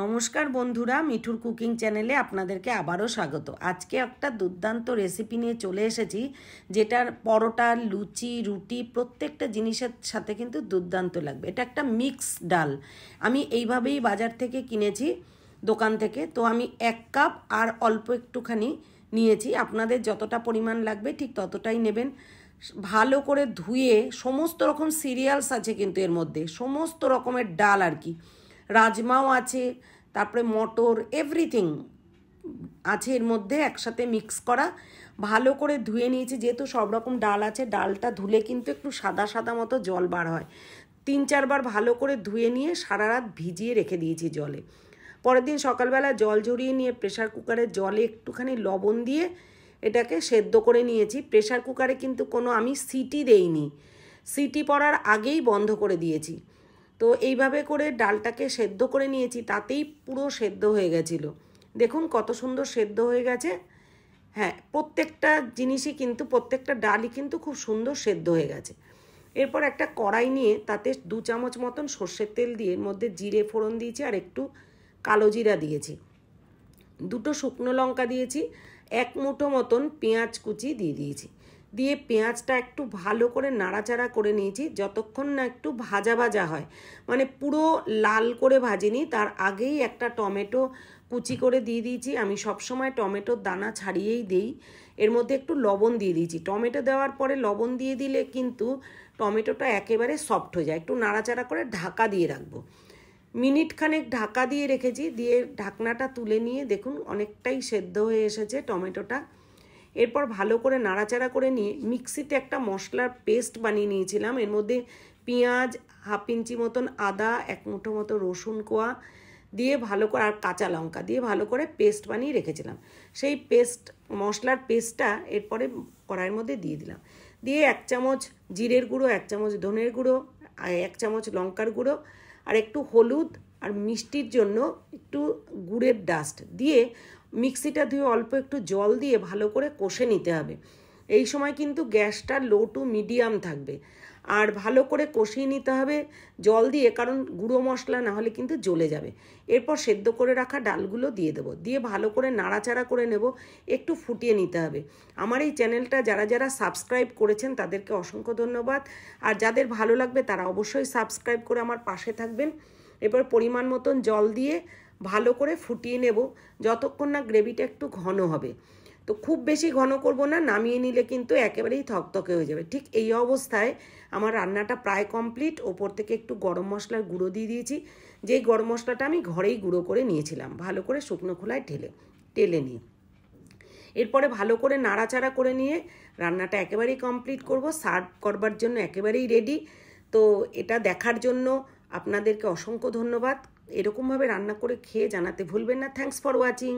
নমস্কার বন্ধুরা, মিঠুর কুকিং চ্যানেলে আপনাদেরকে আবারও স্বাগত। আজকে একটা দুর্দান্ত রেসিপি নিয়ে চলে এসেছি, যেটার পরোটা, লুচি, রুটি প্রত্যেকটা জিনিসের সাথে কিন্তু দুর্দান্ত লাগবে। এটা একটা মিক্স ডাল। আমি এইভাবেই বাজার থেকে কিনেছি, দোকান থেকে। তো আমি 1 কাপ আর অল্প একটুখানি নিয়েছি। আপনাদের যতটা পরিমাণ লাগবে ঠিক ততটাই নেবেন। ভালো করে ধুয়ে, সমস্ত রকম সিরিয়ালস আছে কিন্তু এর মধ্যে, সমস্ত রকমের ডাল আর কি, রাজমাও আছে, তারপরে মটর, এভরিথিং আছে এর মধ্যে একসাথে মিক্স করা। ভালো করে ধুয়ে নিয়েছি, যেহেতু সব রকম ডাল আছে। ডালটা ধুলে কিন্তু একটু সাদা সাদা মতো জল বার হয়। 3-4 বার ভালো করে ধুয়ে নিয়ে সারা রাত ভিজিয়ে রেখে দিয়েছি জলে। পরের দিন সকালবেলা জল ঝরিয়ে নিয়ে প্রেশার কুকারে জলে একটুখানি লবণ দিয়ে এটাকে সেদ্ধ করে নিয়েছি। প্রেশার কুকারে কিন্তু কোনো আমি সিটি দেইনি, সিটি পড়ার আগেই বন্ধ করে দিয়েছি। তো এইভাবে করে ডালটাকে সেদ্ধ করে নিয়েছি, তাতেই পুরো সেদ্ধ হয়ে গেছিলো। দেখুন কত সুন্দর সেদ্ধ হয়ে গেছে। হ্যাঁ, প্রত্যেকটা জিনিসই কিন্তু, প্রত্যেকটা ডালই কিন্তু খুব সুন্দর সেদ্ধ হয়ে গেছে। এরপর একটা কড়াই নিয়ে তাতে 2 চামচ মতন সর্ষের তেল দিয়ে এর মধ্যে জিরে ফোড়ন দিয়েছি আর একটু কালো জিরা দিয়েছি, 2টো শুকনো লঙ্কা দিয়েছি, 1 মুঠো মতন পেঁয়াজ কুচি দিয়ে দিয়েছি। দিয়ে পেঁয়াজটা একটু ভালো করে নাড়াচাড়া করে নিয়েছি, যতক্ষণ না একটু ভাজা ভাজা হয়, মানে পুরো লাল করে ভাজিনি। তার আগেই একটা টমেটো কুচি করে দিয়ে দিয়েছি। আমি সবসময় টমেটোর দানা ছাড়িয়েই দিই। এর মধ্যে একটু লবণ দিয়ে দিয়েছি। টমেটো দেওয়ার পরে লবণ দিয়ে দিলে কিন্তু টমেটোটা একেবারে সফট হয়ে যায়। একটু নাড়াচাড়া করে ঢাকা দিয়ে রাখবো। মিনিট খানেক ঢাকা দিয়ে রেখেছি। দিয়ে ঢাকনাটা তুলে নিয়ে দেখুন অনেকটাই সেদ্ধ হয়ে এসেছে টমেটোটা। এরপর ভালো করে নাড়াচাড়া করে নিয়ে মিক্সিতে একটা মশলার পেস্ট বানিয়ে নিয়েছিলাম। এর মধ্যে পেঁয়াজ, 1/2 ইঞ্চি মতন আদা, 1 মুঠো মতো রসুন কোয়া দিয়ে ভালো করে, আর কাঁচা লঙ্কা দিয়ে ভালো করে পেস্ট বানিয়ে রেখেছিলাম। সেই মশলার পেস্টটা এরপরে কড়াইয়ের মধ্যে দিয়ে দিলাম। দিয়ে 1 চামচ জিরের গুঁড়ো, 1 চামচ ধনের গুঁড়ো, 1 চামচ লঙ্কার গুঁড়ো আর একটু হলুদ আর মিষ্টির জন্য একটু গুড়ের ডাস্ট দিয়ে মিক্সিটা ধুয়ে অল্প একটু জল দিয়ে ভালো করে কষে নিতে হবে। এই সময় কিন্তু গ্যাসটা লো টু মিডিয়াম থাকবে আর ভালো করে কষিয়ে নিতে হবে জল দিয়ে, কারণ গুঁড়ো মশলা না হলে কিন্তু জ্বলে যাবে। এরপর সেদ্ধ করে রাখা ডালগুলো দিয়ে দেবো, দিয়ে ভালো করে নাড়াচাড়া করে নেব, একটু ফুটিয়ে নিতে হবে। আমার এই চ্যানেলটা যারা যারা সাবস্ক্রাইব করেছেন তাদেরকে অসংখ্য ধন্যবাদ, আর যাদের ভালো লাগবে তারা অবশ্যই সাবস্ক্রাইব করে আমার পাশে থাকবেন। এরপর পরিমাণ মতন জল দিয়ে ভালো করে ফুটিয়ে নেব, যতক্ষণ না গ্রেভিটা একটু ঘন হবে। তো খুব বেশি ঘন করব না, নামিয়ে নিলে কিন্তু একেবারেই থকথকে হয়ে যাবে। ঠিক এই অবস্থায় আমার রান্নাটা প্রায় কমপ্লিট। ওপর থেকে একটু গরম মশলার গুঁড়ো দিয়ে দিয়েছি, যেই গরম মশলাটা আমি ঘরেই গুঁড়ো করে নিয়েছিলাম, ভালো করে শুকনো খোলায় টেলে নিয়ে। এরপরে ভালো করে নাড়াচাড়া করে নিয়ে রান্নাটা একেবারেই কমপ্লিট করব, সার্ভ করবার জন্য একেবারেই রেডি। তো এটা দেখার জন্য আপনাদেরকে অসংখ্য ধন্যবাদ। এরকমভাবে রান্না করে খেয়ে জানাতে ভুলবেন না। Thanks for watching.